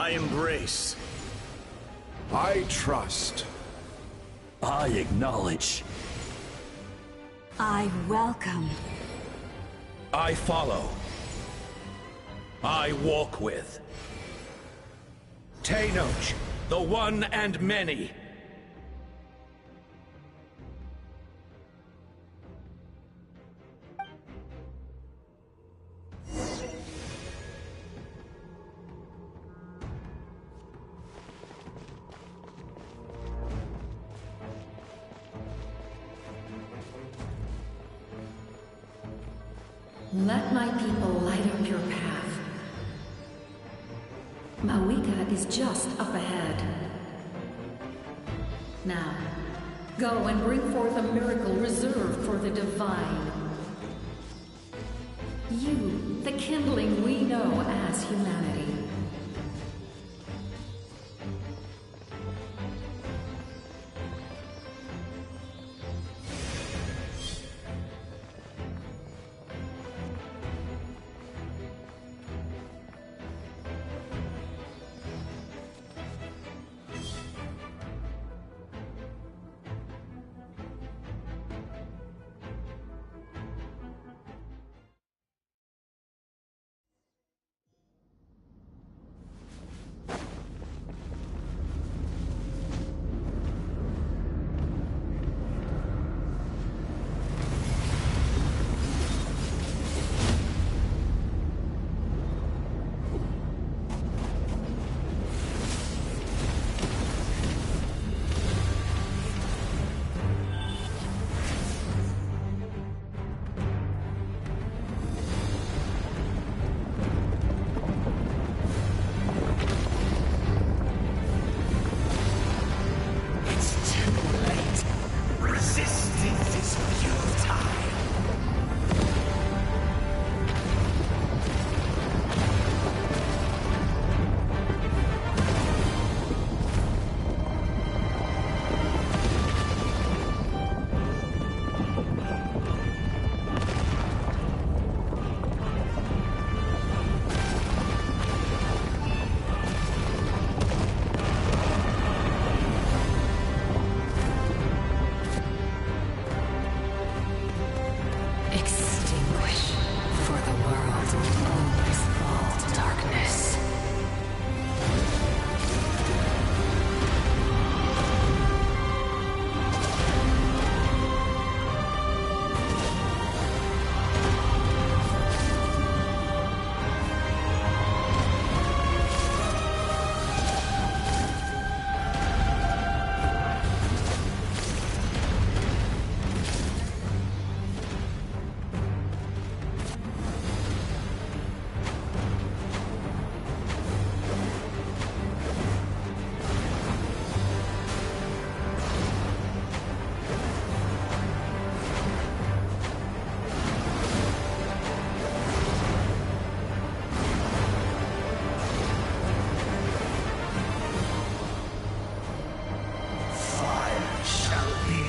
I embrace. I trust. I acknowledge. I welcome. I follow. I walk with. Tenoch, the one and many. Let my people light up your path. Mawika is just up ahead. Now, go and bring forth a miracle reserved for the divine. You, the kindling we know as humanity.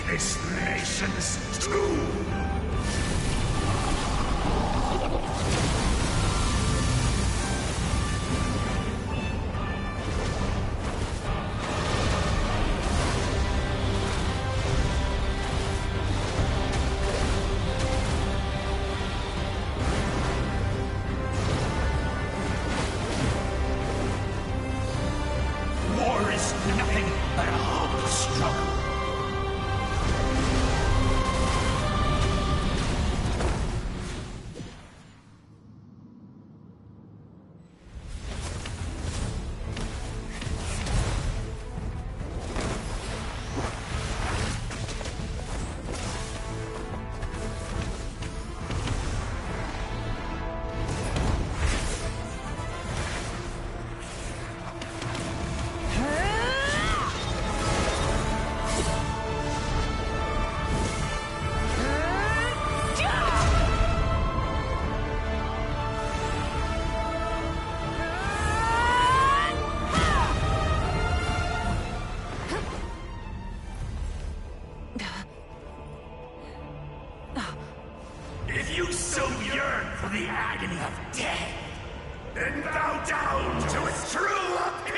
This nation's tomb! War is nothing but a hopeless struggle. If you so yearn for the agony of death, then bow down to its true appearance!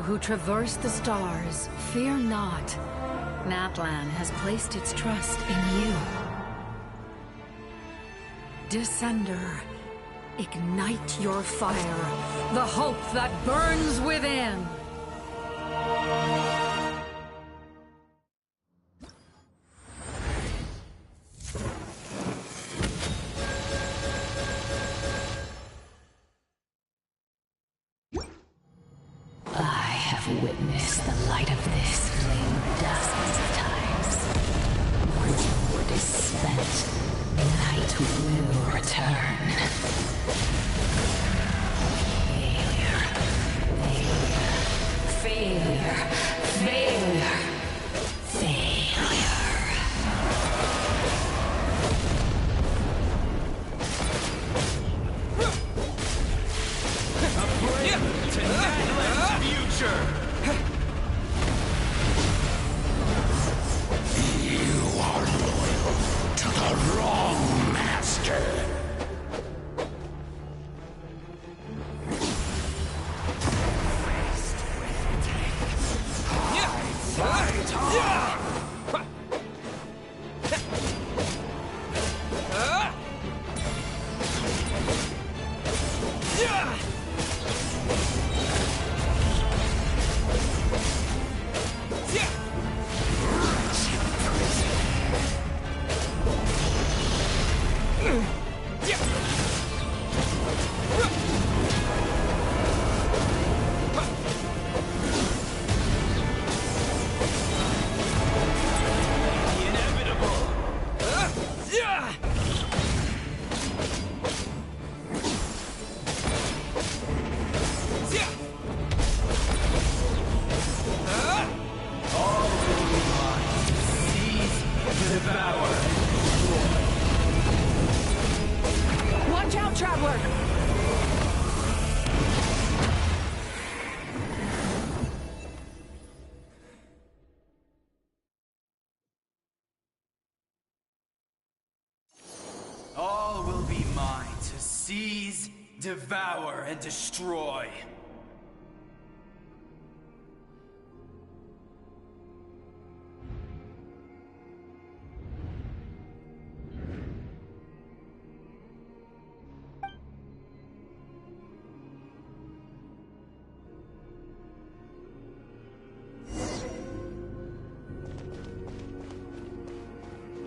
who traverse the stars, fear not. Natlan has placed its trust in you. Descender, ignite your fire, the hope that burns within! I have witnessed the light of this flame dozens of times. Once the wood is spent, night will return. Failure. Failure. Failure. To Natlan's future! You are loyal to the wrong master. Watch out, Traveler! All will be mine to seize, devour, and destroy.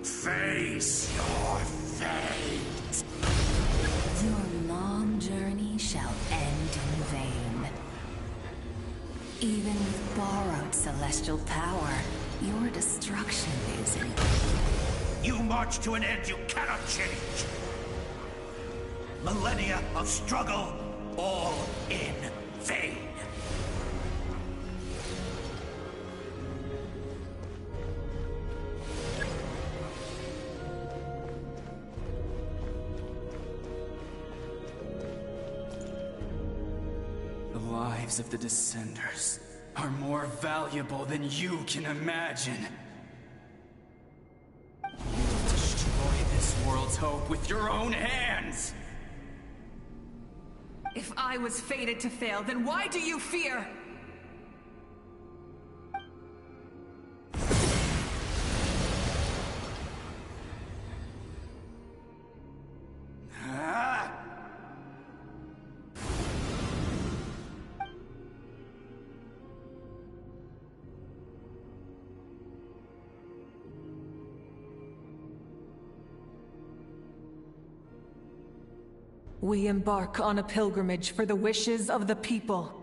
Face your fate. Your long journey shall end in vain. Even with borrowed celestial power, your destruction is in... You march to an end you cannot change. Millennia of struggle, all in vain. The lives of the Descenders are more valuable than you can imagine. You destroy this world's hope with your own hands! If I was fated to fail, then why do you fear? Ah! We embark on a pilgrimage for the wishes of the people.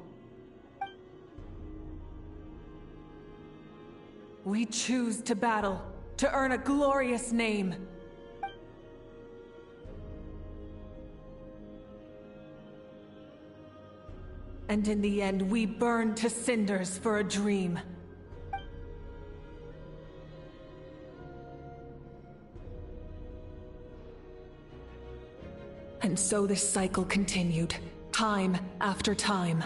We choose to battle, to earn a glorious name. And in the end, we burn to cinders for a dream. And so this cycle continued, time after time.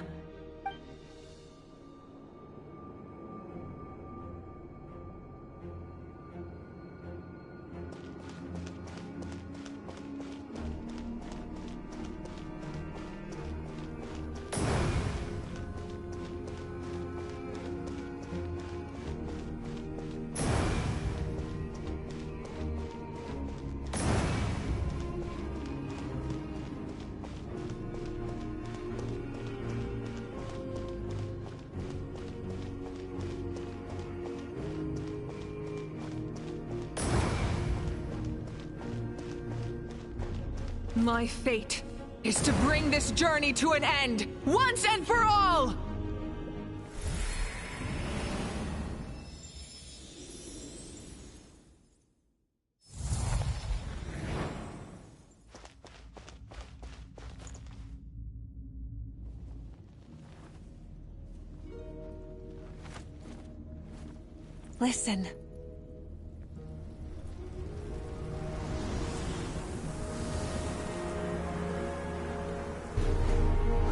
My fate is to bring this journey to an end, once and for all! Listen.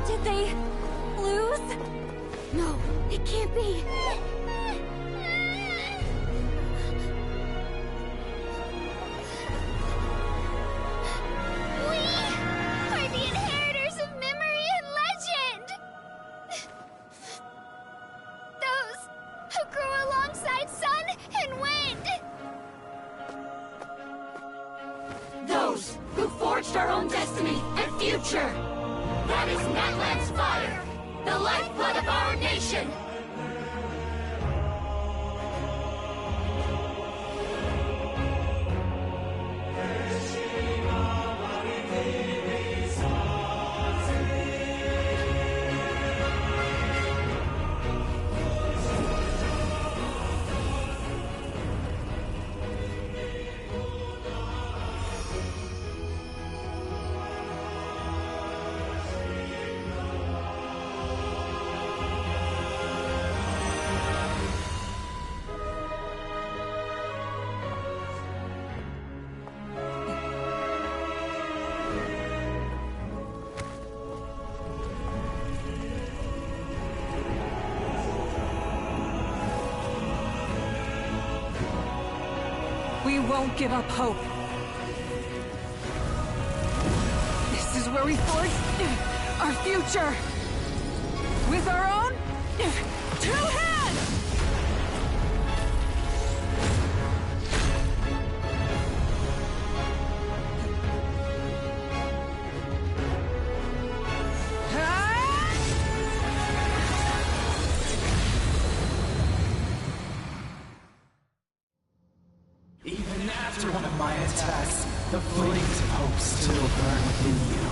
Did they lose? No, it can't be. We are the inheritors of memory and legend! Those who grew alongside sun and wind! Those who forged our own destiny and future! That is Natlan's fire, the lifeblood of our nation! We won't give up hope. This is where we forge our future. With our own 2 hands! Even after one of my attacks, the flames of hope still burn within you.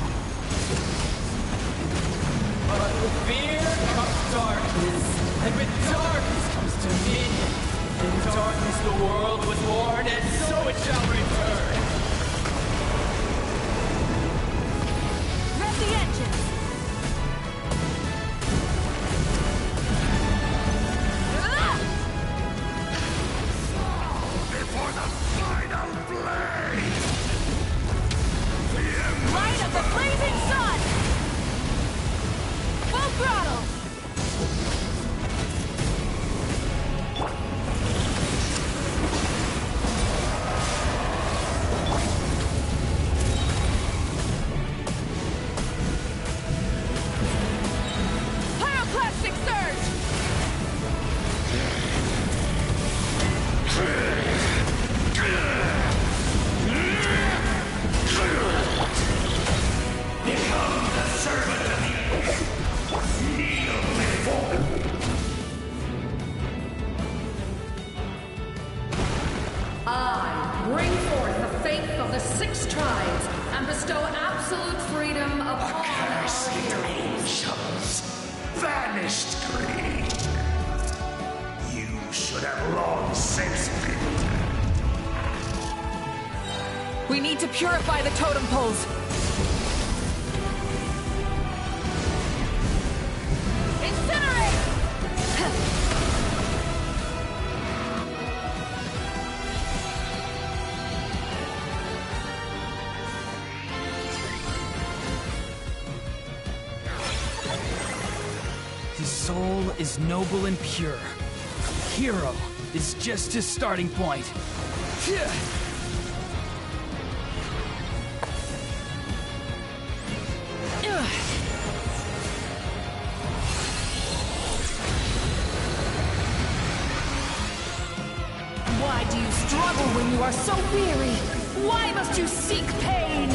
But with fear comes darkness, and with darkness comes dominion. In darkness the world was born, and so it shall return. Rev the engines! Before the final blaze! Light of the blazing sun! Full throttle! Pyroclastic surge! Become the servant of the ocean! Kneel before I bring forth the faith of the 6 tribes and bestow absolute freedom upon our Accursed heroes. angels! Vanished greed! You should have long since been dead. We need to purify the totem poles. Incinerate! His soul is noble and pure. Hero is just his starting point. Why do you struggle when you are so weary? Why must you seek pain?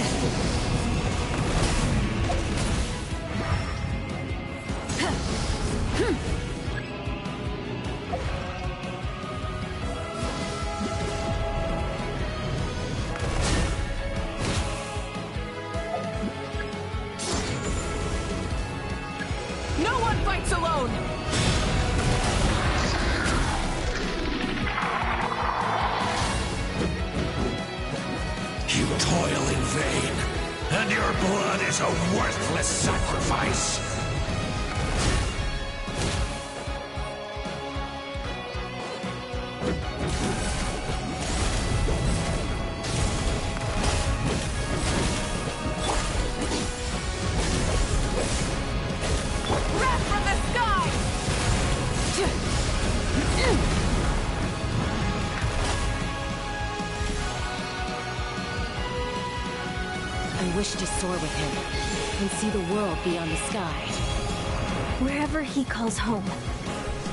is a worthless sacrifice. Wrath from the sky! I wish to soar with him and see the world beyond the sky. Wherever he calls home,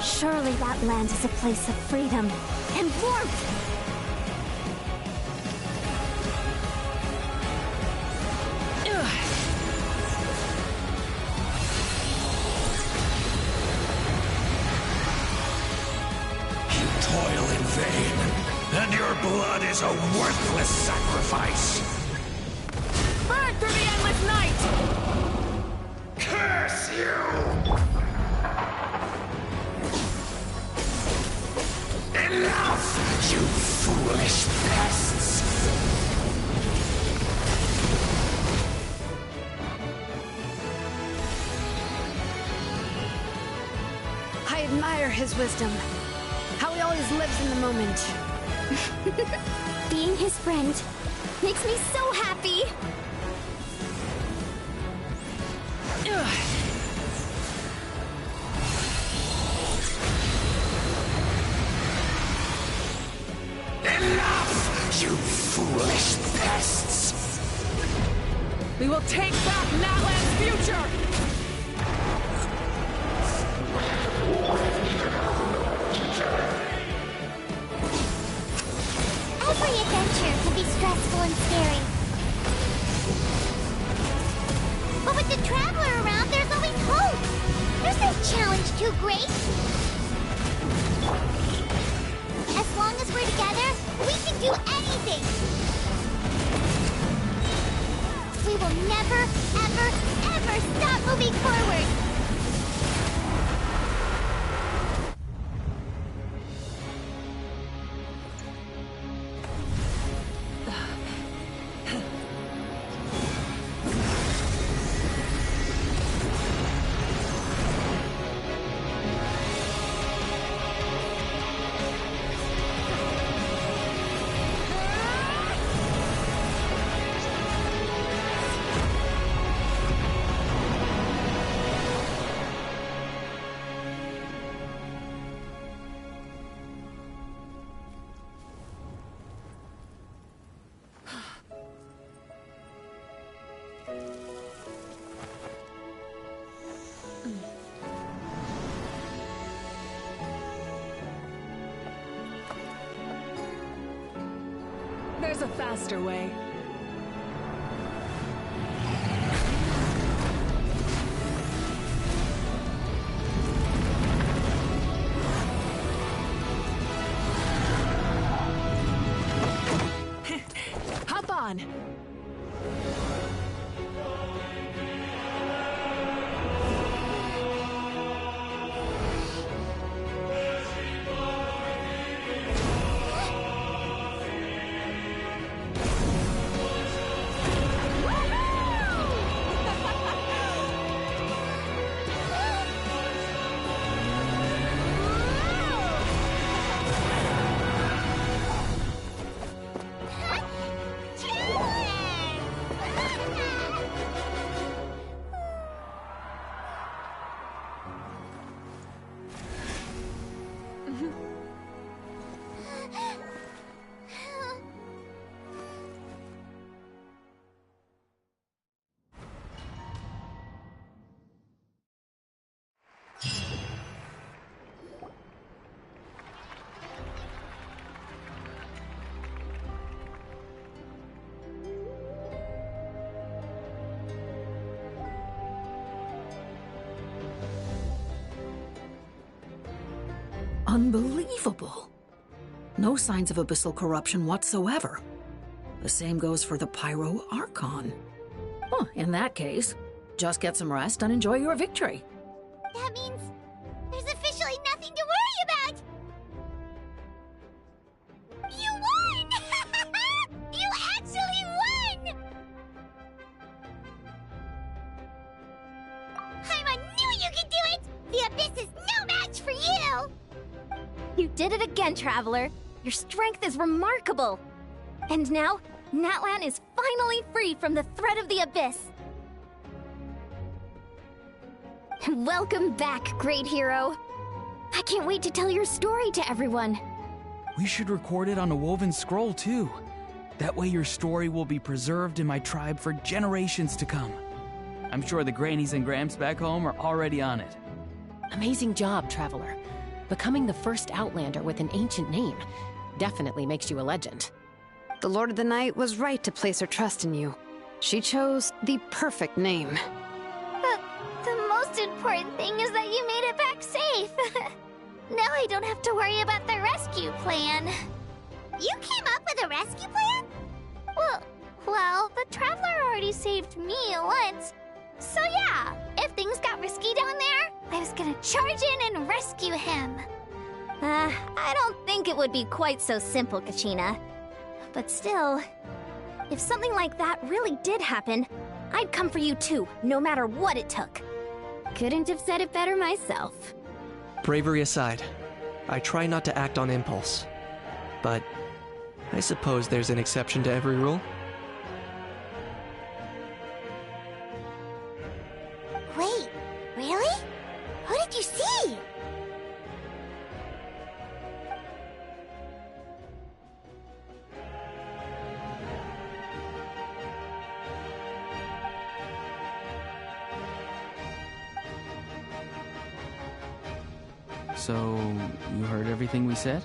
surely that land is a place of freedom and warmth. You toil in vain, and your blood is a worthless sacrifice. Burn through the endless night! Curse you! Enough, you foolish pests! I admire his wisdom. How he always lives in the moment. Being his friend makes me so happy. Enough, you foolish pests! We will take back Natlan's future! Every adventure can be stressful and scary. But with the Traveler around, there's always hope. There's no challenge too great. As long as we're together, we can do anything. We will never, ever, ever stop moving forward. There's a faster way. Hop on! Unbelievable. No signs of abyssal corruption whatsoever. The same goes for the Pyro Archon. Well, in that case, just get some rest and enjoy your victory. That means there's officially nothing to worry about! You won! You actually won! did it again, Traveler. Your strength is remarkable. And now, Natlan is finally free from the threat of the Abyss. Welcome back, great hero. I can't wait to tell your story to everyone. We should record it on a woven scroll, too. That way your story will be preserved in my tribe for generations to come. I'm sure the grannies and gramps back home are already on it. Amazing job, Traveler. Becoming the first Outlander with an ancient name definitely makes you a legend. The Lord of the Night was right to place her trust in you. She chose the perfect name. The most important thing is that you made it back safe. Now I don't have to worry about the rescue plan. You came up with a rescue plan? Well, the Traveler already saved me once. So yeah, if things got risky down there, I was gonna charge in and rescue him. I don't think it would be quite so simple, Kachina. But still, if something like that really did happen, I'd come for you too, no matter what it took. Couldn't have said it better myself. Bravery aside, I try not to act on impulse. But I suppose there's an exception to every rule. Wait, really? Who did you see? So, you heard everything we said?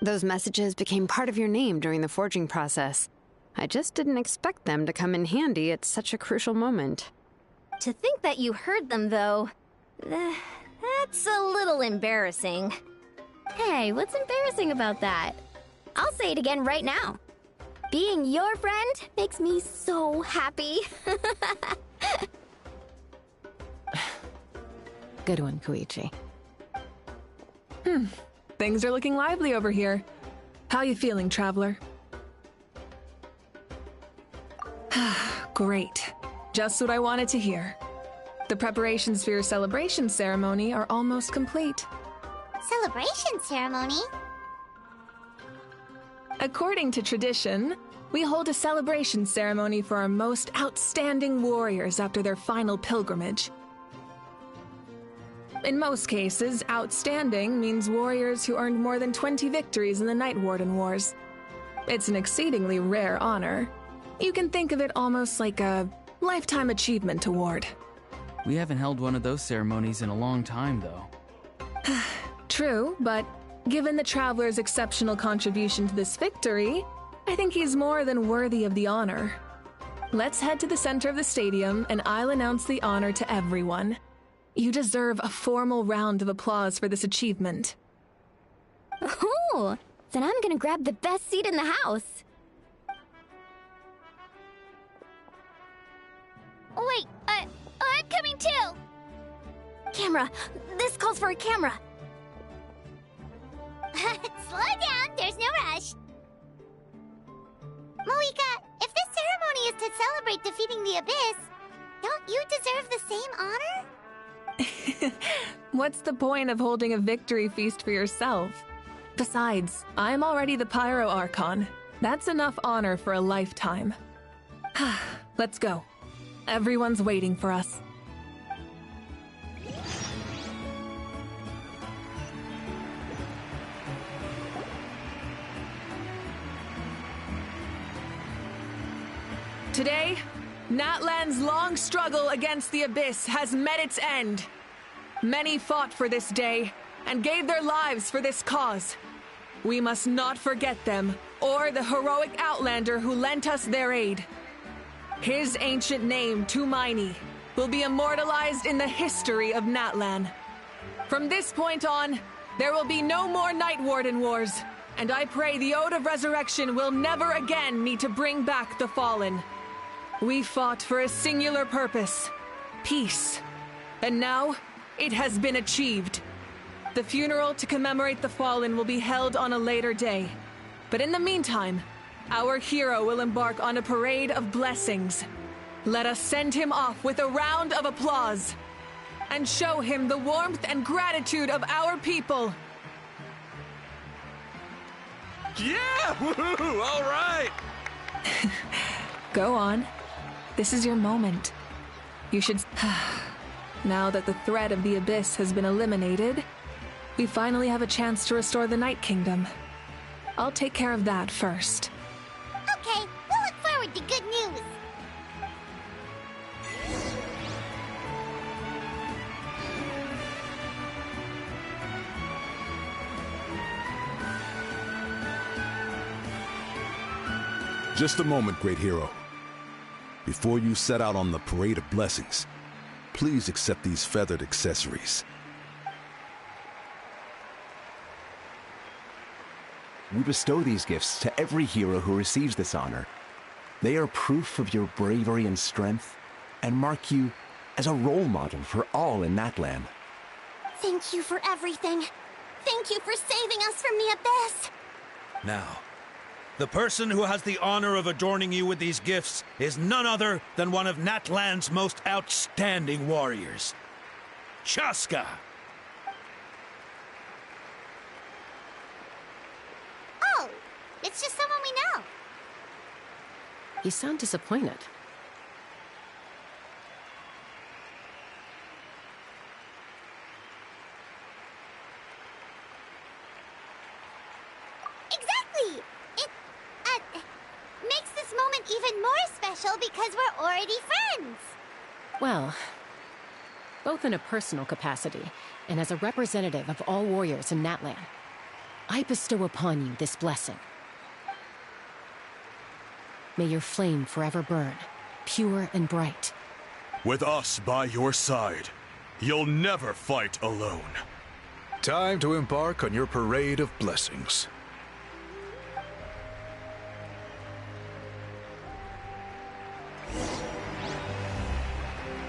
Those messages became part of your name during the forging process. I just didn't expect them to come in handy at such a crucial moment. To think that you heard them, though, that's a little embarrassing. Hey, what's embarrassing about that? I'll say it again right now. Being your friend makes me so happy. Good one, Koichi. Things are looking lively over here. How you feeling, Traveler? Great. Just what I wanted to hear. The preparations for your celebration ceremony are almost complete. Celebration ceremony? According to tradition, we hold a celebration ceremony for our most outstanding warriors after their final pilgrimage. In most cases, outstanding means warriors who earned more than 20 victories in the Night Warden Wars. It's an exceedingly rare honor. You can think of it almost like a lifetime achievement award. We haven't held one of those ceremonies in a long time, though. True, but given the Traveler's exceptional contribution to this victory, I think he's more than worthy of the honor. Let's head to the center of the stadium, and I'll announce the honor to everyone. You deserve a formal round of applause for this achievement. Oh, then I'm gonna grab the best seat in the house. Wait, I'm coming too! Camera! This calls for a camera! Slow down, there's no rush. Moika, if this ceremony is to celebrate defeating the Abyss, don't you deserve the same honor? What's the point of holding a victory feast for yourself? Besides, I'm already the Pyro Archon. That's enough honor for a lifetime. Let's go. Everyone's waiting for us. Today, Natlan's long struggle against the Abyss has met its end. Many fought for this day and gave their lives for this cause. We must not forget them or the heroic Outlander who lent us their aid. His ancient name, Tumaini, will be immortalized in the history of Natlan. From this point on, there will be no more Night Warden Wars, and I pray the Ode of Resurrection will never again need to bring back the Fallen. We fought for a singular purpose, peace. And now, it has been achieved. The funeral to commemorate the Fallen will be held on a later day. But in the meantime, our hero will embark on a parade of blessings. Let us send him off with a round of applause and show him the warmth and gratitude of our people. Yeah! Woohoo! All right! Go on. This is your moment. You should... Now that the threat of the Abyss has been eliminated, we finally have a chance to restore the Night Kingdom. I'll take care of that first. Okay, we'll look forward to good news. Just a moment, great hero. Before you set out on the Parade of Blessings, please accept these feathered accessories. We bestow these gifts to every hero who receives this honor. They are proof of your bravery and strength, and mark you as a role model for all in Natlan. Thank you for everything. Thank you for saving us from the Abyss. Now, the person who has the honor of adorning you with these gifts is none other than one of Natlan's most outstanding warriors, Chaska. Oh, it's just someone we know. You sound disappointed. Exactly! It, makes this moment even more special because we're already friends. Well, both in a personal capacity and as a representative of all warriors in Natlan, I bestow upon you this blessing. May your flame forever burn, pure and bright. With us by your side, you'll never fight alone. Time to embark on your Parade of Blessings.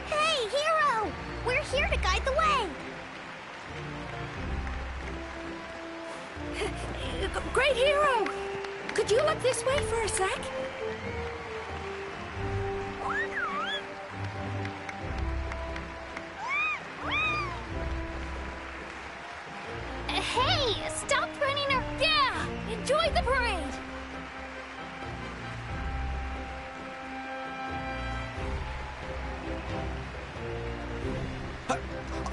Hey, hero! We're here to guide the way. Great hero! Could you look this way for a sec? Hey, stop running or... Yeah! Enjoy the parade!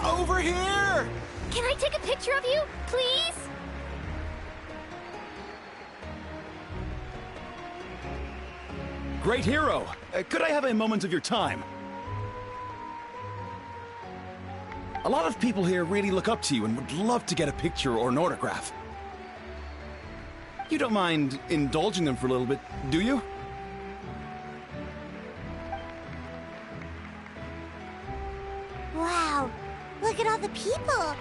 Over here! Can I take a picture of you, please? Great hero! Could I have a moment of your time? A lot of people here really look up to you and would love to get a picture or an autograph. You don't mind indulging them for a little bit, do you? Wow, look at all the people.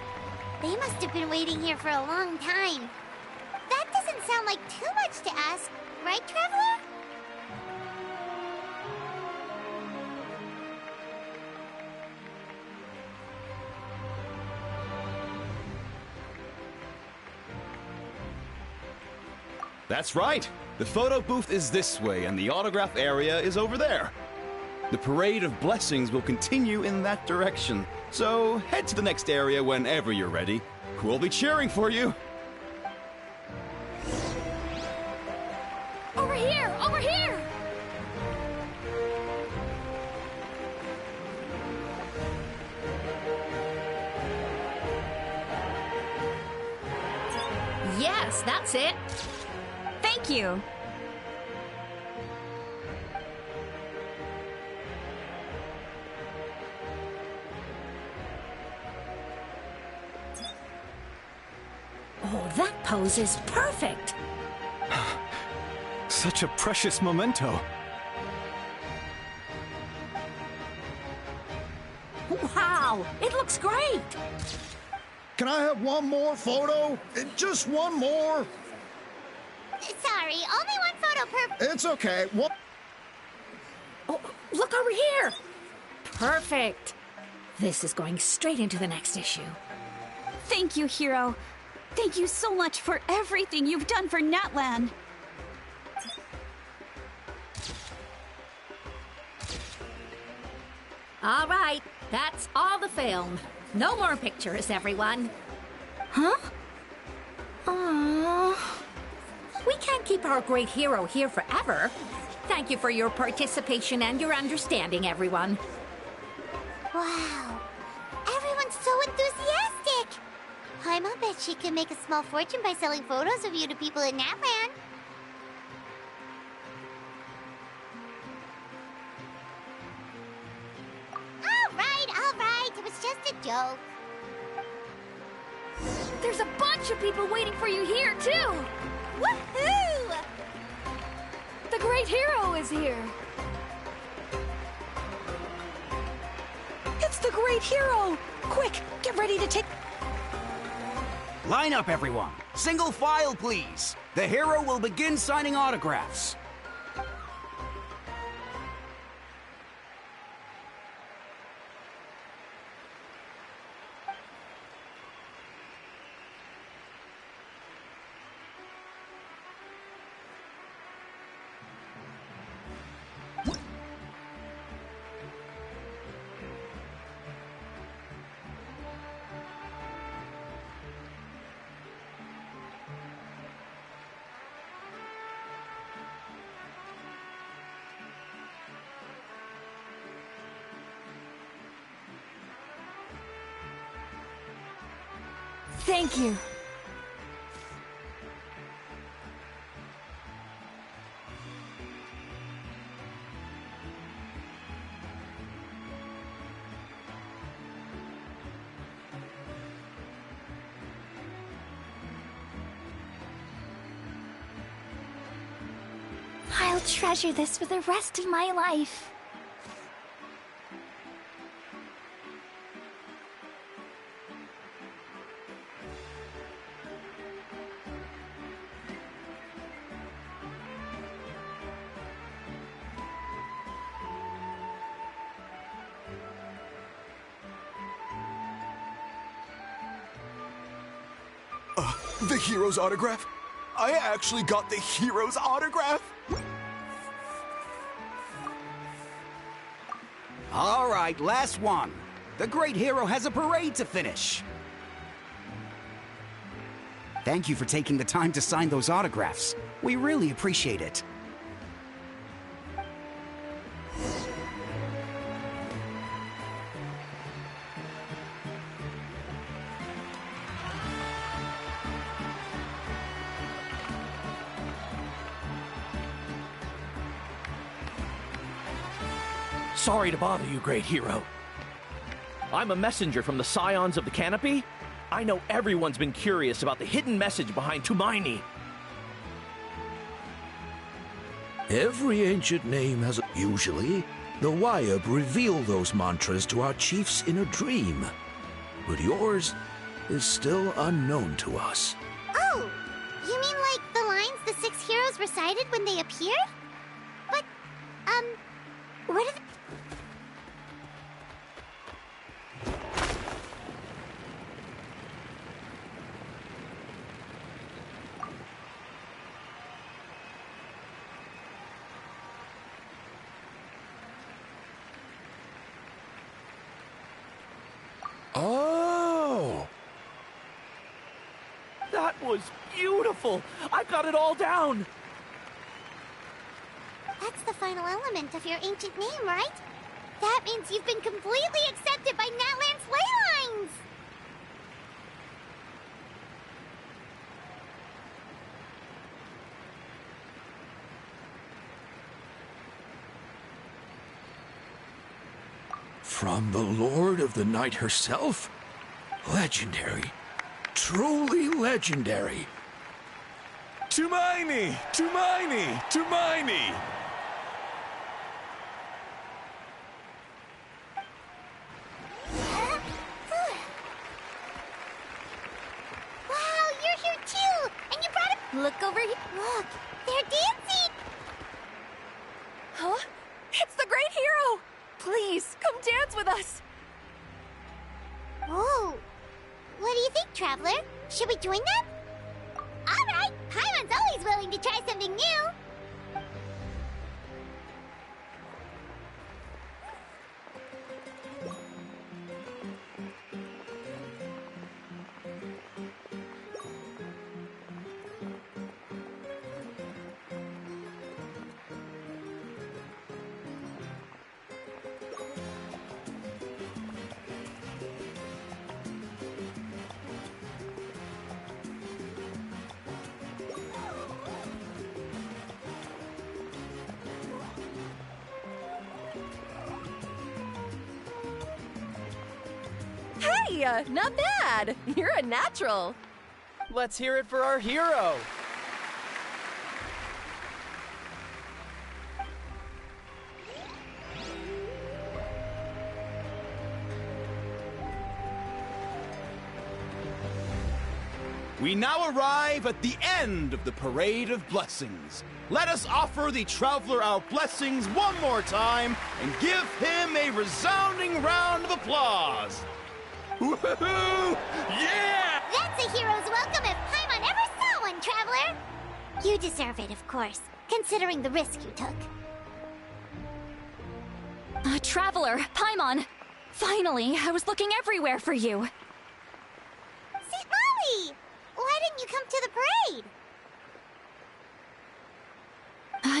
They must have been waiting here for a long time. That doesn't sound like too much to ask, right, Traveler? That's right! The photo booth is this way, and the autograph area is over there. The Parade of Blessings will continue in that direction, so head to the next area whenever you're ready. We'll be cheering for you! Over here! Over here! Yes, that's it. Thank you. Oh, that pose is perfect. Such a precious memento. Wow, it looks great. Can I have one more photo? Just one more. Sorry, only one photo per... It's okay. What? Oh, look over here. Perfect. This is going straight into the next issue. Thank you, hero. Thank you so much for everything you've done for Natlan. All right, that's all the film. No more pictures, everyone. Huh? Aww. can't keep our great hero here forever. Thank you for your participation and your understanding, everyone. Wow. Everyone's so enthusiastic. Paimon bet she can make a small fortune by selling photos of you to people in Natland. All right. It was just a joke. There's a bunch of people waiting for you here, too! Woohoo! The great hero is here! It's the great hero! Quick, get ready to take... Line up, everyone. Single file, please. The hero will begin signing autographs. Thank you. I'll treasure this for the rest of my life. The hero's autograph? I actually got the hero's autograph? All right, last one. The great hero has a parade to finish. Thank you for taking the time to sign those autographs. We really appreciate it. Sorry to bother you, great hero. I'm a messenger from the Scions of the Canopy. I know everyone's been curious about the hidden message behind Tumaini. Every ancient name has... Usually, the Wayab reveal those mantras to our chiefs in a dream. But yours is still unknown to us. Oh! You mean like the lines the 6 heroes recited when they appeared? But, what are the... Oh! That was beautiful! I've got it all down! That's the final element of your ancient name, right? That means you've been completely accepted by Natland's ley lines! From the Lord of the Night herself? Legendary. Truly legendary. Tumaini! Tumaini! Tumaini! Wow, you're here too! And you brought a... Look over here. Look, they're dancing! Huh? It's the great hero! Please, come dance with us! Whoa! What do you think, Traveler? Should we join them? Alright! Paimon's always willing to try something new! Hey, not bad. You're a natural. Let's hear it for our hero. We now arrive at the end of the Parade of Blessings. Let us offer the Traveler our blessings one more time and give him a resounding round of applause. Woohoo! Yeah! That's a hero's welcome if Paimon ever saw one, Traveler! You deserve it, of course, considering the risk you took. Traveler, Paimon! Finally, I was looking everywhere for you. St. Molly! Why didn't you come to the parade?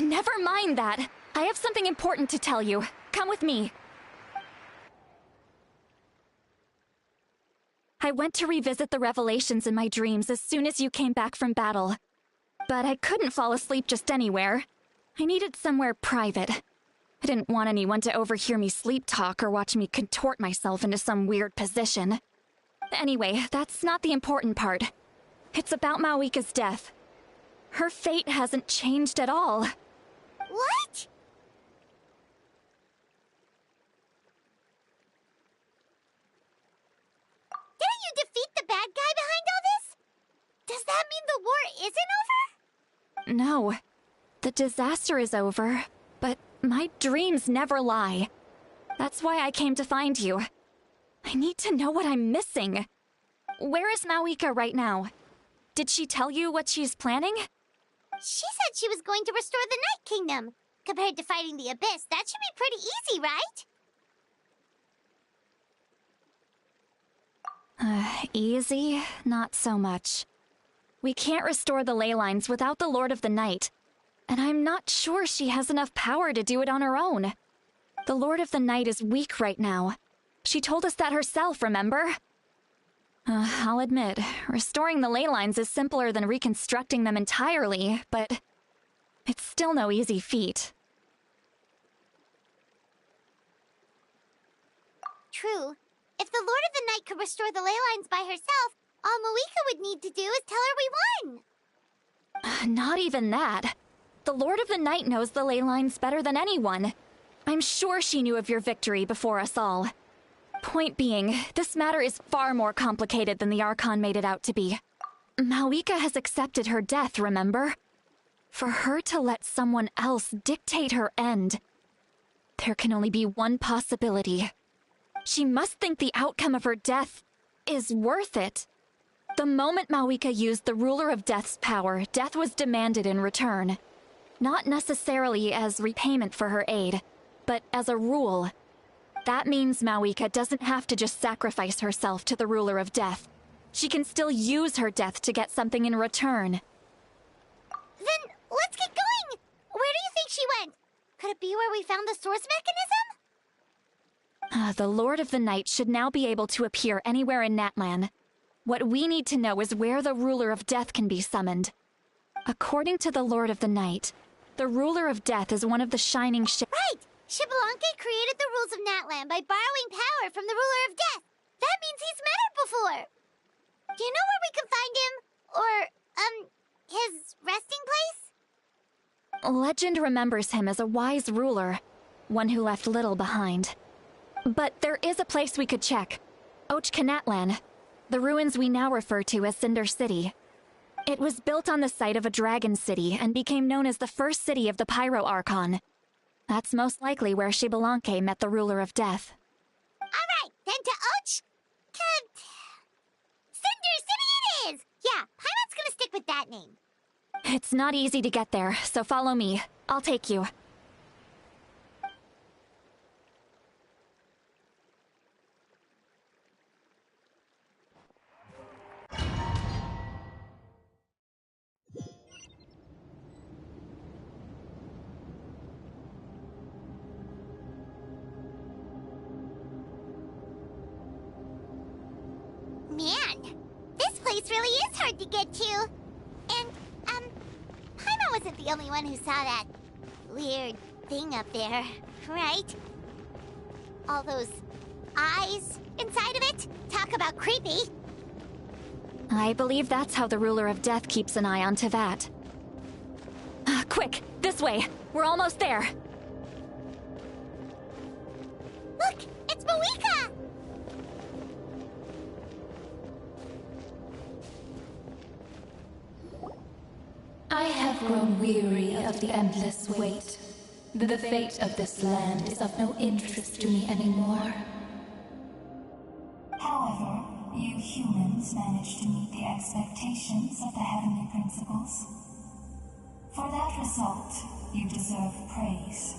Never mind that. I have something important to tell you. Come with me. I went to revisit the revelations in my dreams as soon as you came back from battle. But I couldn't fall asleep just anywhere. I needed somewhere private. I didn't want anyone to overhear me sleep talk or watch me contort myself into some weird position. Anyway, that's not the important part. It's about Mawika's death. Her fate hasn't changed at all. What? Didn't you defeat the bad guy behind all this? Does that mean the war isn't over? No. The disaster is over, but my dreams never lie. That's why I came to find you. I need to know what I'm missing. Where is Mawika right now? Did she tell you what she's planning? She said she was going to restore the Night Kingdom. Compared to fighting the Abyss, that should be pretty easy, right? Easy? Not so much. We can't restore the ley lines without the Lord of the Night. And I'm not sure she has enough power to do it on her own. The Lord of the Night is weak right now. She told us that herself, remember? I'll admit, restoring the ley lines is simpler than reconstructing them entirely, but it's still no easy feat. True. If the Lord of the Night could restore the ley lines by herself, all Mawika would need to do is tell her we won. Not even that. The Lord of the Night knows the ley lines better than anyone. I'm sure she knew of your victory before us all. Point being, this matter is far more complicated than the Archon made it out to be. Mawika has accepted her death, remember? For her to let someone else dictate her end, there can only be one possibility. She must think the outcome of her death is worth it. The moment Mawika used the Ruler of Death's power, death was demanded in return. Not necessarily as repayment for her aid, but as a rule. That means Mawika doesn't have to just sacrifice herself to the Ruler of Death. She can still use her death to get something in return. Then let's get going! Where do you think she went? Could it be where we found the source mechanism? The Lord of the Night should now be able to appear anywhere in Natlan. What we need to know is where the Ruler of Death can be summoned. According to the Lord of the Night, the Ruler of Death is one of the shining Right! Shibalanke created the rules of Natlan by borrowing power from the Ruler of Death. That means he's met her before. Do you know where we can find him? Or, his resting place? Legend remembers him as a wise ruler, one who left little behind. But there is a place we could check. Ochkanatlan, the ruins we now refer to as Cinder City. It was built on the site of a dragon city and became known as the first city of the Pyro Archon. That's most likely where Shibalanke met the Ruler of Death. Alright, then to Cinder City it is! Yeah, Paimon's gonna stick with that name. It's not easy to get there, so follow me. I'll take you. Man, this place really is hard to get to. And, Paimon wasn't the only one who saw that weird thing up there, right? All those eyes inside of it? Talk about creepy. I believe that's how the ruler of death keeps an eye on Tevat. Quick, this way. We're almost there. Look, it's Moeka! I have grown weary of the endless wait. The fate of this land is of no interest to me anymore. However, you humans managed to meet the expectations of the heavenly principles. For that result, you deserve praise.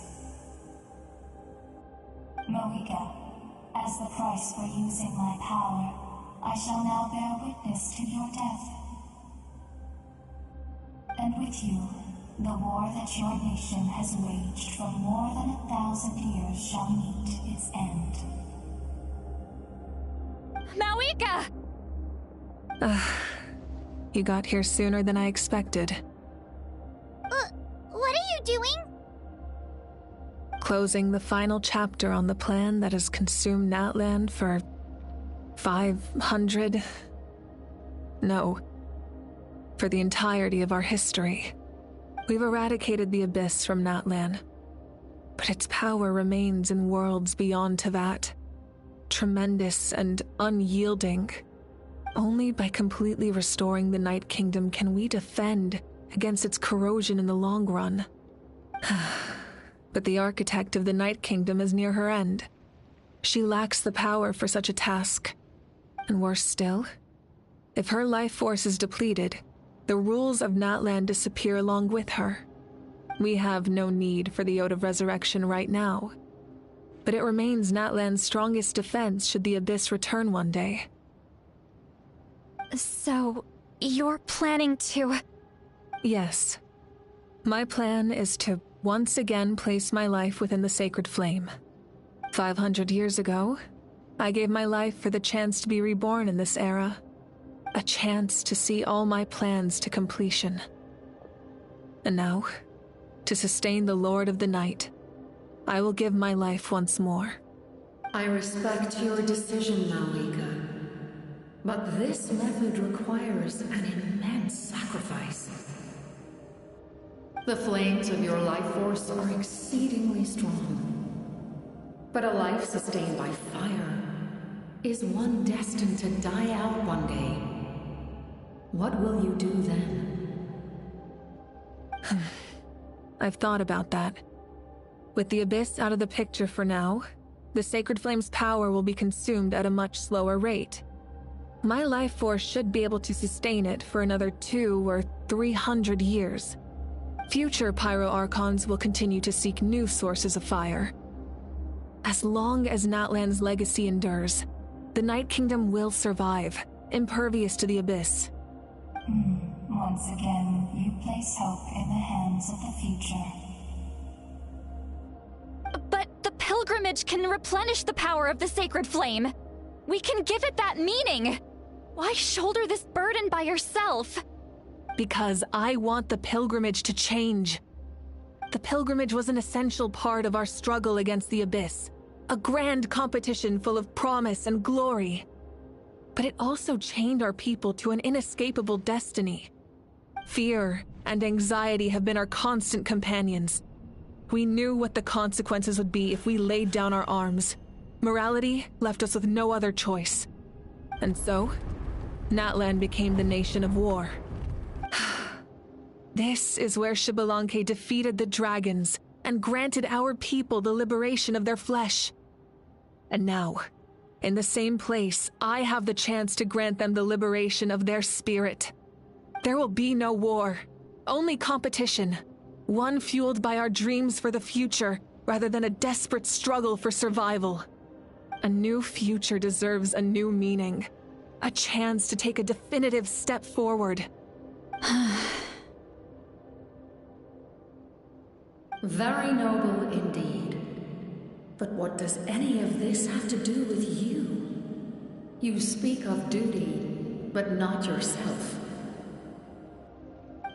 Moeka, as the price for using my power, I shall now bear witness to your death. And with you, the war that your nation has waged for more than 1,000 years shall meet its end. Moeka! You got here sooner than I expected. What are you doing? Closing the final chapter on the plan that has consumed Natlan for 500... No. For the entirety of our history. We've eradicated the Abyss from Natlan, but its power remains in worlds beyond Tevat. Tremendous and unyielding. Only by completely restoring the Night Kingdom can we defend against its corrosion in the long run. But the architect of the Night Kingdom is near her end. She lacks the power for such a task. And worse still, if her life force is depleted, the rules of Natlan disappear along with her. We have no need for the Ode of Resurrection right now, but it remains Natlan's strongest defense should the Abyss return one day. So, you're planning to... Yes. My plan is to once again place my life within the sacred flame. 500 years ago, I gave my life for the chance to be reborn in this era. A chance to see all my plans to completion. And now, to sustain the Lord of the Night, I will give my life once more. I respect your decision, Moeka. But this method requires an immense sacrifice. The flames of your life force are exceedingly strong. But a life sustained by fire is one destined to die out one day. What will you do then? I've thought about that. With the Abyss out of the picture for now, the Sacred Flame's power will be consumed at a much slower rate. My life force should be able to sustain it for another 200 or 300 years. Future Pyro Archons will continue to seek new sources of fire. As long as Natlan's legacy endures, the Night Kingdom will survive, impervious to the Abyss. Once again, you place hope in the hands of the future. But the pilgrimage can replenish the power of the sacred flame. We can give it that meaning. Why shoulder this burden by yourself? Because I want the pilgrimage to change. The pilgrimage was an essential part of our struggle against the Abyss. A grand competition full of promise and glory. But it also chained our people to an inescapable destiny. Fear and anxiety have been our constant companions. We knew what the consequences would be if we laid down our arms. Morality left us with no other choice. And so, Natlan became the nation of war. This is where Xbalanque defeated the dragons and granted our people the liberation of their flesh. And now, in the same place, I have the chance to grant them the liberation of their spirit. There will be no war, only competition. One fueled by our dreams for the future, rather than a desperate struggle for survival. A new future deserves a new meaning. A chance to take a definitive step forward. Very noble indeed. But what does any of this have to do with you? You speak of duty, but not yourself.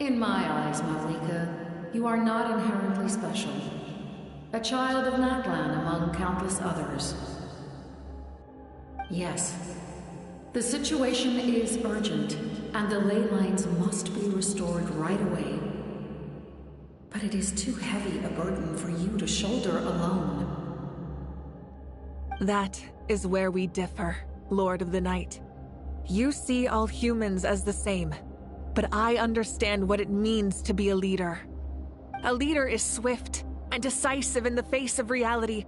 In my eyes, Moeka, you are not inherently special. A child of Natlan among countless others. Yes. The situation is urgent, and the ley lines must be restored right away. But it is too heavy a burden for you to shoulder alone. That is where we differ, Lord of the Night. You see all humans as the same, but I understand what it means to be a leader. A leader is swift and decisive in the face of reality.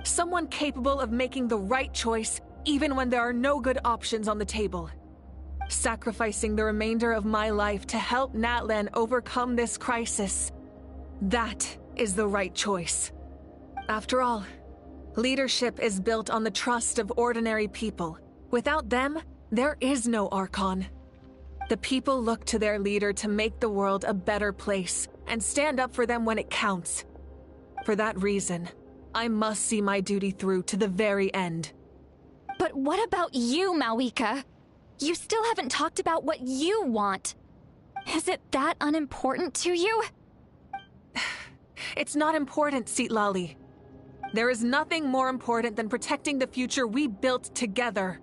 Someone capable of making the right choice even when there are no good options on the table. Sacrificing the remainder of my life to help Natlan overcome this crisis. That is the right choice. After all, leadership is built on the trust of ordinary people. Without them, there is no Archon. The people look to their leader to make the world a better place and stand up for them when it counts. For that reason, I must see my duty through to the very end. But what about you, Malwika? You still haven't talked about what you want. Is it that unimportant to you? It's not important, Citlali. There is nothing more important than protecting the future we built together.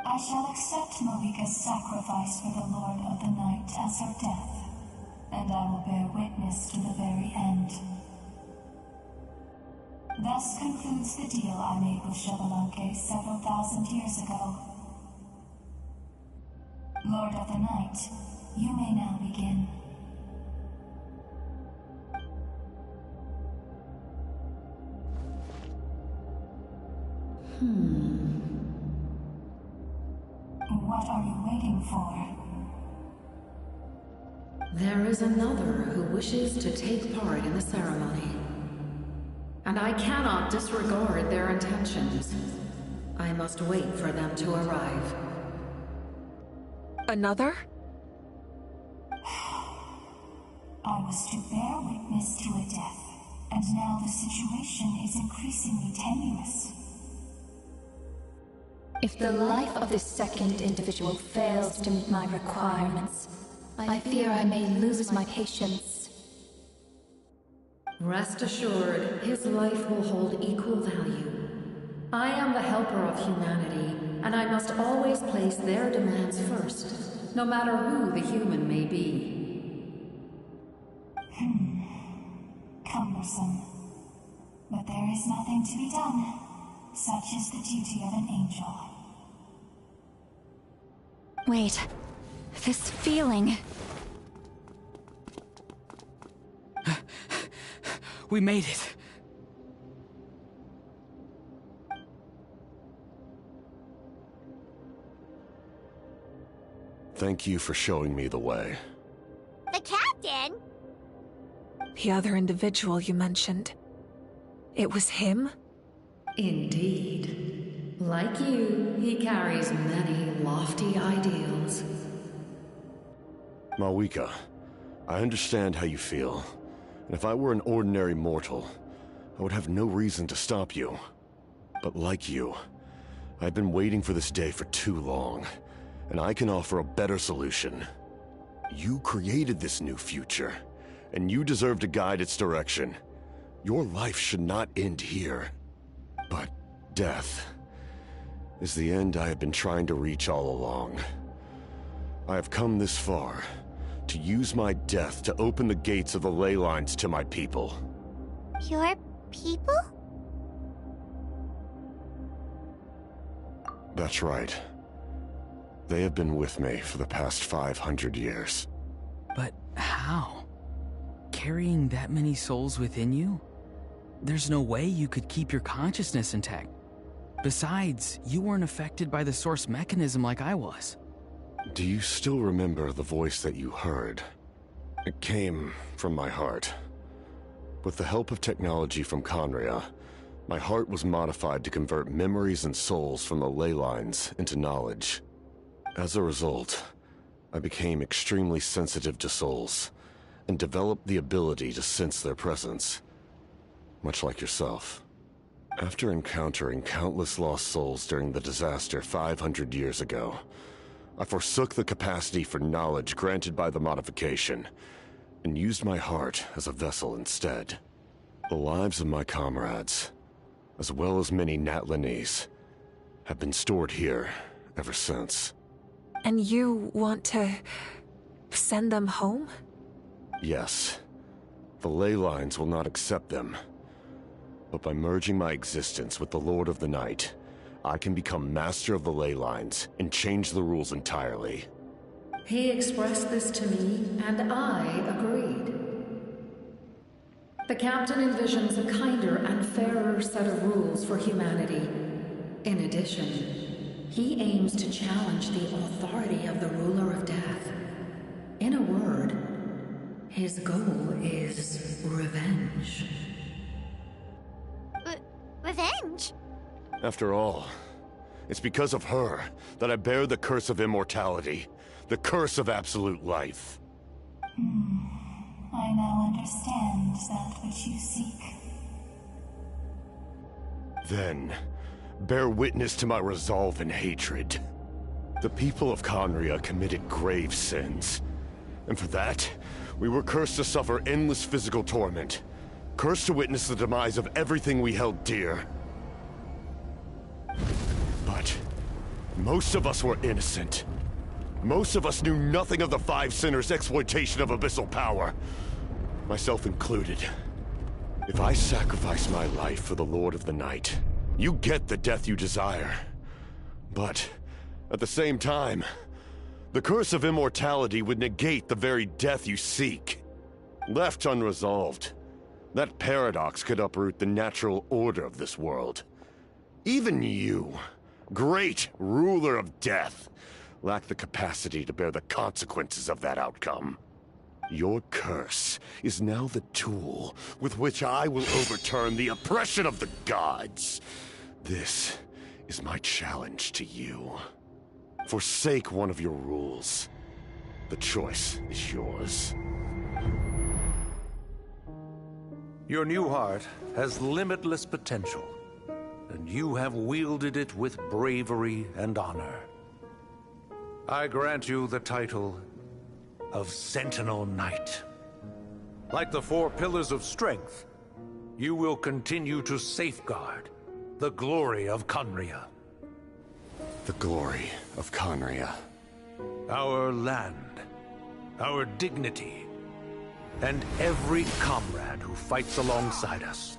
I shall accept Malika's sacrifice for the Lord of the Night as her death, and I will bear witness to the very end. Thus concludes the deal I made with Xbalanque several thousand years ago. Lord of the Night, you may now begin. What are you waiting for? There is another who wishes to take part in the ceremony. And I cannot disregard their intentions. I must wait for them to arrive. Another? I was to bear witness to a death, and now the situation is increasingly tenuous. If the life of this second individual fails to meet my requirements, I fear I may lose my patience. Rest assured, his life will hold equal value. I am the helper of humanity, and I must always place their demands first, no matter who the human may be. Cumbersome. But there is nothing to be done. Such is the duty of an angel. Wait, this feeling... We made it. Thank you for showing me the way. The captain? The other individual you mentioned. It was him? Indeed. Like you, he carries many lofty ideals. Malwika, I understand how you feel. And if I were an ordinary mortal, I would have no reason to stop you. But like you, I've been waiting for this day for too long, and I can offer a better solution. You created this new future, and you deserve to guide its direction. Your life should not end here. But death is the end I have been trying to reach all along. I have come this far to use my death to open the gates of the ley lines to my people. Your people? That's right. They have been with me for the past 500 years. But how? Carrying that many souls within you? There's no way you could keep your consciousness intact. Besides, you weren't affected by the source mechanism like I was. Do you still remember the voice that you heard? It came from my heart. With the help of technology from Conria, my heart was modified to convert memories and souls from the ley lines into knowledge. As a result, I became extremely sensitive to souls, and developed the ability to sense their presence, much like yourself. After encountering countless lost souls during the disaster 500 years ago, I forsook the capacity for knowledge granted by the modification, and used my heart as a vessel instead. The lives of my comrades, as well as many Natlanese, have been stored here ever since. And you want to send them home? Yes. The ley lines will not accept them. But by merging my existence with the Lord of the Night, I can become master of the ley lines and change the rules entirely. He expressed this to me, and I agreed. The captain envisions a kinder and fairer set of rules for humanity. In addition, he aims to challenge the authority of the ruler of death. In a word, his goal is revenge. Revenge? After all, it's because of her that I bear the curse of immortality, the curse of absolute life. I now understand that which you seek. Then, bear witness to my resolve and hatred. The people of Conria committed grave sins, and for that, we were cursed to suffer endless physical torment, cursed to witness the demise of everything we held dear. But most of us were innocent. Most of us knew nothing of the Five Sinners' exploitation of abyssal power, myself included. If I sacrifice my life for the Lord of the Night, you get the death you desire. But at the same time, the curse of immortality would negate the very death you seek. Left unresolved, that paradox could uproot the natural order of this world. Even you, great ruler of death, lack the capacity to bear the consequences of that outcome. Your curse is now the tool with which I will overturn the oppression of the gods. This is my challenge to you. Forsake one of your rules. The choice is yours. Your new heart has limitless potential, and you have wielded it with bravery and honor. I grant you the title of Sentinel Knight. Like the four pillars of strength, you will continue to safeguard the glory of Conria. The glory of Conria. Our land, our dignity, and every comrade who fights alongside us.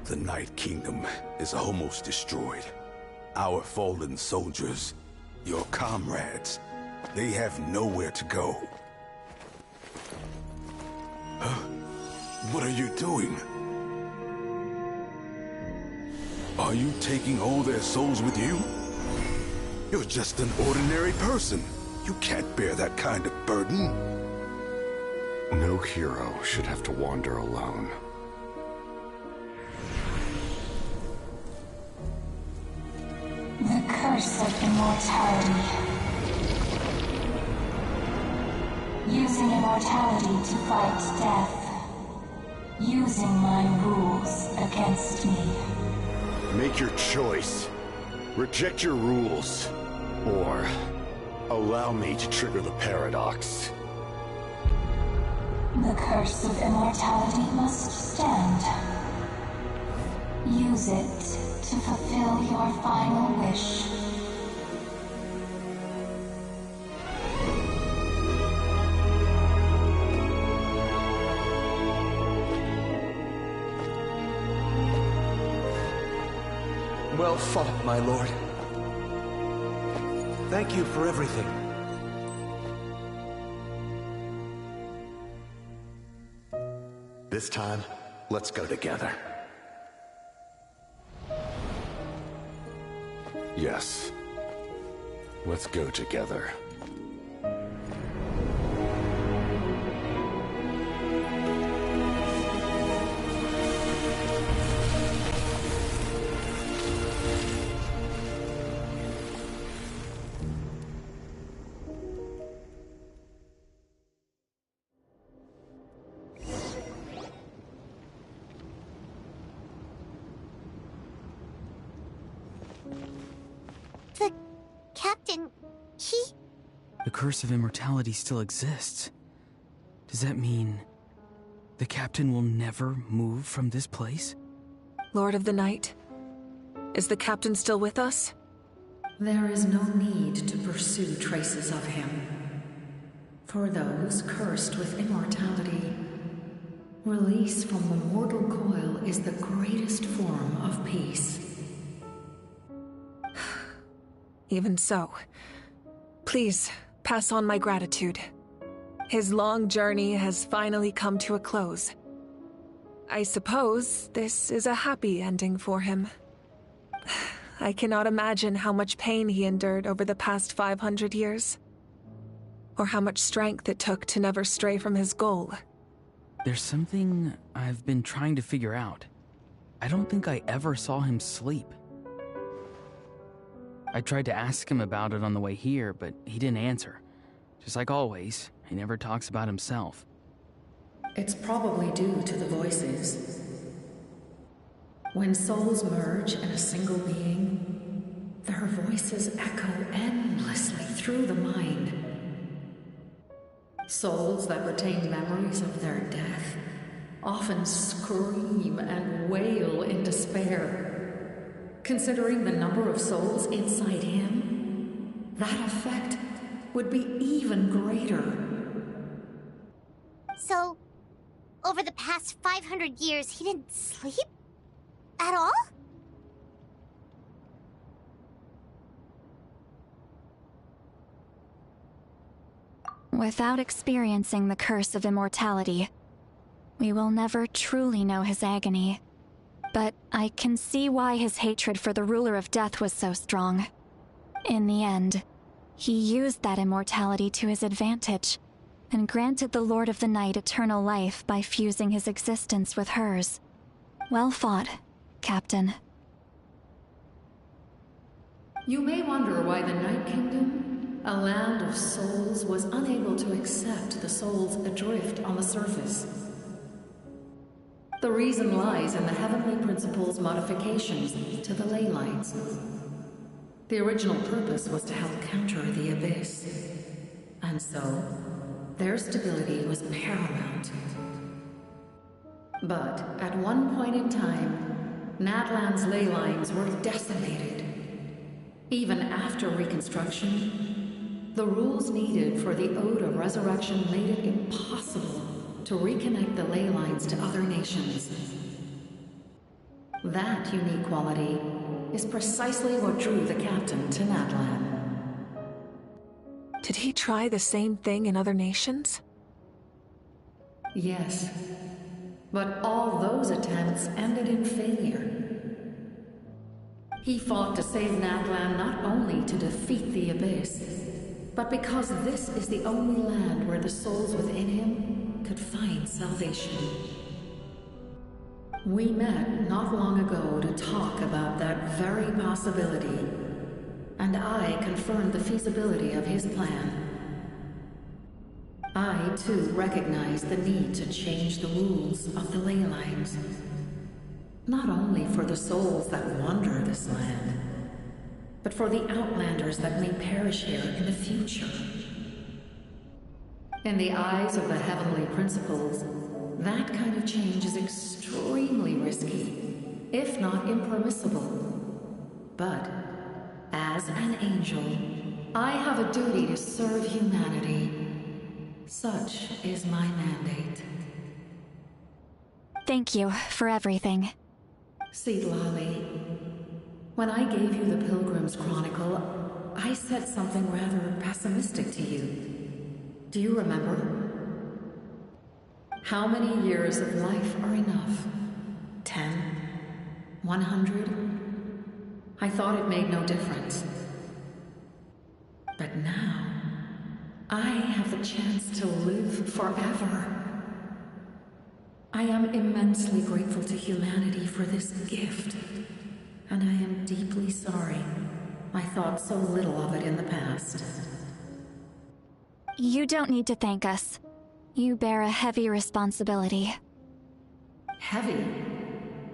The Night Kingdom is almost destroyed. Our fallen soldiers, your comrades, they have nowhere to go. What are you doing? Are you taking all their souls with you? You're just an ordinary person. You can't bear that kind of burden. No hero should have to wander alone. The curse of immortality. Using immortality to fight death. Using my rules against me. Make your choice. Reject your rules. Or allow me to trigger the paradox. The curse of immortality must stand. Use it to fulfill your final wish. Well fought, my lord. Thank you for everything. This time, let's go together. Yes. Let's go together. The captain, he... The curse of immortality still exists. Does that mean the captain will never move from this place? Lord of the Night, is the captain still with us? There is no need to pursue traces of him. For those cursed with immortality, release from the mortal coil is the greatest form of peace. Even so, please pass on my gratitude. His long journey has finally come to a close. I suppose this is a happy ending for him. I cannot imagine how much pain he endured over the past 500 years, or how much strength it took to never stray from his goal. There's something I've been trying to figure out. I don't think I ever saw him sleep. I tried to ask him about it on the way here, but he didn't answer. Just like always, he never talks about himself. It's probably due to the voices. When souls merge in a single being, their voices echo endlessly through the mind. Souls that retain memories of their death often scream and wail in despair. Considering the number of souls inside him, that effect would be even greater. So, over the past 500 years, he didn't sleep? At all? Without experiencing the curse of immortality, we will never truly know his agony. But I can see why his hatred for the ruler of death was so strong. In the end, he used that immortality to his advantage, and granted the Lord of the Night eternal life by fusing his existence with hers. Well fought, Captain. You may wonder why the Night Kingdom, a land of souls, was unable to accept the souls adrift on the surface. The reason lies in the Heavenly Principle's modifications to the ley lines. The original purpose was to help counter the Abyss, and so their stability was paramount. But at one point in time, Natlan's ley lines were decimated. Even after reconstruction, the rules needed for the Ode of Resurrection made it impossible to reconnect the ley lines to other nations. That unique quality is precisely what drew the captain to Natlan. Did he try the same thing in other nations? Yes, but all those attempts ended in failure. He fought to save Natlan not only to defeat the Abyss, but because this is the only land where the souls within him could find salvation. We met not long ago to talk about that very possibility, and I confirmed the feasibility of his plan. I, too, recognize the need to change the rules of the ley lines. Not only for the souls that wander this land, but for the outlanders that may perish here in the future. In the eyes of the Heavenly Principles, that kind of change is extremely risky, if not impermissible. But, as an angel, I have a duty to serve humanity. Such is my mandate. Thank you for everything. Seedlali, when I gave you the Pilgrim's Chronicle, I said something rather pessimistic to you. Do you remember? How many years of life are enough? 10? 100? I thought it made no difference. But now, I have the chance to live forever. I am immensely grateful to humanity for this gift, and I am deeply sorry I thought so little of it in the past. You don't need to thank us. You bear a heavy responsibility. Heavy?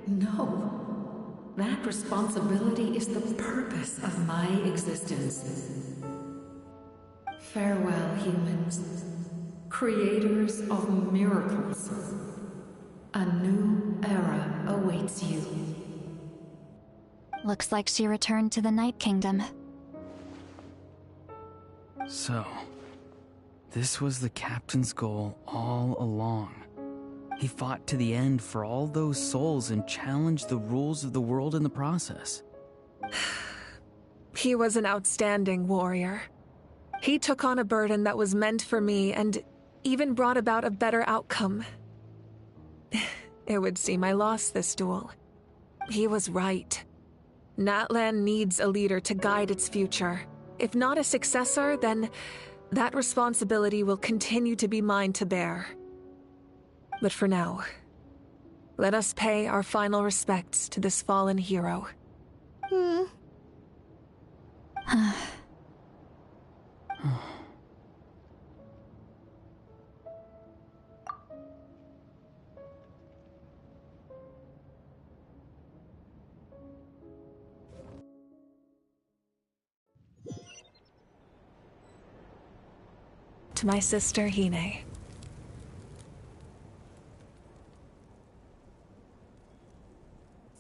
No. That responsibility is the purpose of my existence. Farewell, humans. Creators of miracles. A new era awaits you. Looks like she returned to the Night Kingdom. So, this was the captain's goal all along. He fought to the end for all those souls and challenged the rules of the world in the process. He was an outstanding warrior. He took on a burden that was meant for me and even brought about a better outcome. It would seem I lost this duel. He was right. Natlan needs a leader to guide its future. If not a successor, then that responsibility will continue to be mine to bear. But for now, let us pay our final respects to this fallen hero. To my sister, Hine.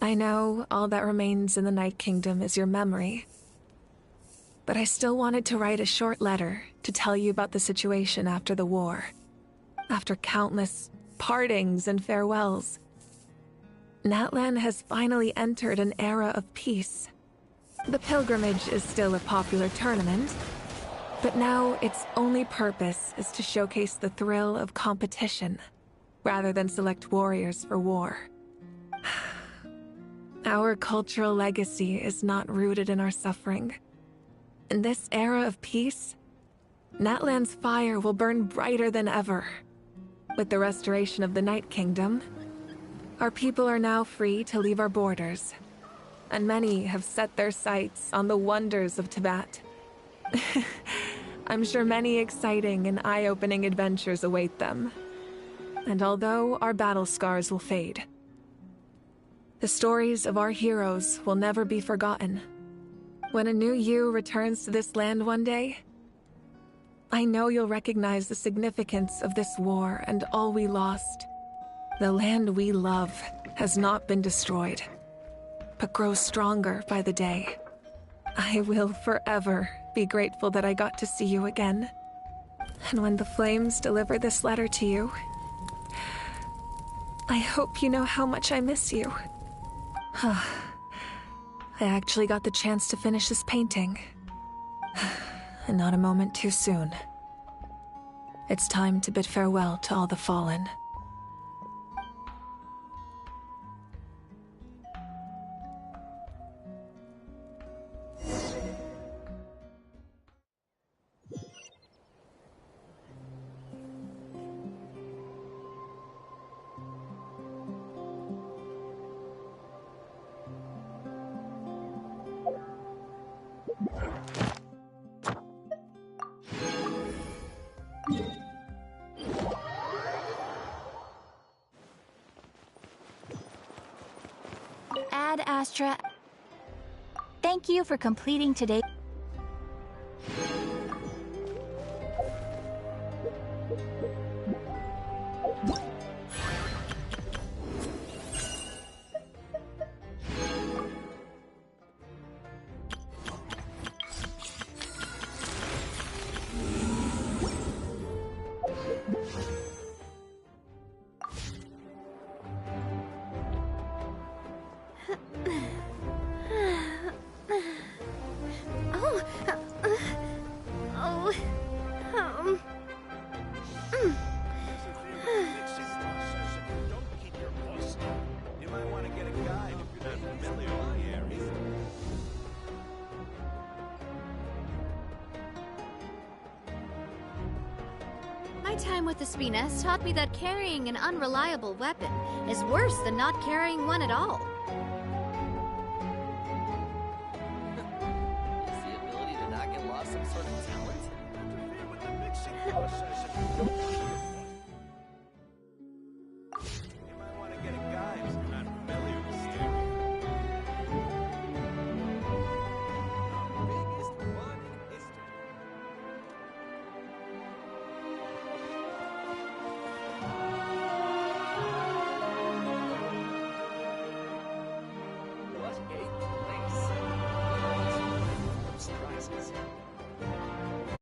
I know all that remains in the Night Kingdom is your memory, but I still wanted to write a short letter to tell you about the situation after the war. After countless partings and farewells, Natlan has finally entered an era of peace. The pilgrimage is still a popular tournament, but now its only purpose is to showcase the thrill of competition, rather than select warriors for war. Our cultural legacy is not rooted in our suffering. In this era of peace, Natlan's fire will burn brighter than ever. With the restoration of the Night Kingdom, our people are now free to leave our borders, and many have set their sights on the wonders of Tibet. I'm sure many exciting and eye-opening adventures await them. And although our battle scars will fade, the stories of our heroes will never be forgotten. When a new you returns to this land one day, I know you'll recognize the significance of this war and all we lost. The land we love has not been destroyed, but grows stronger by the day. I will forever be grateful that I got to see you again. And when the flames deliver this letter to you, I hope you know how much I miss you. I actually got the chance to finish this painting. And not a moment too soon. It's time to bid farewell to all the fallen. Ad Astra. Thank you for completing today. time with the Spinas taught me that carrying an unreliable weapon is worse than not carrying one at all. Is the ability to not get lost some sort of talent?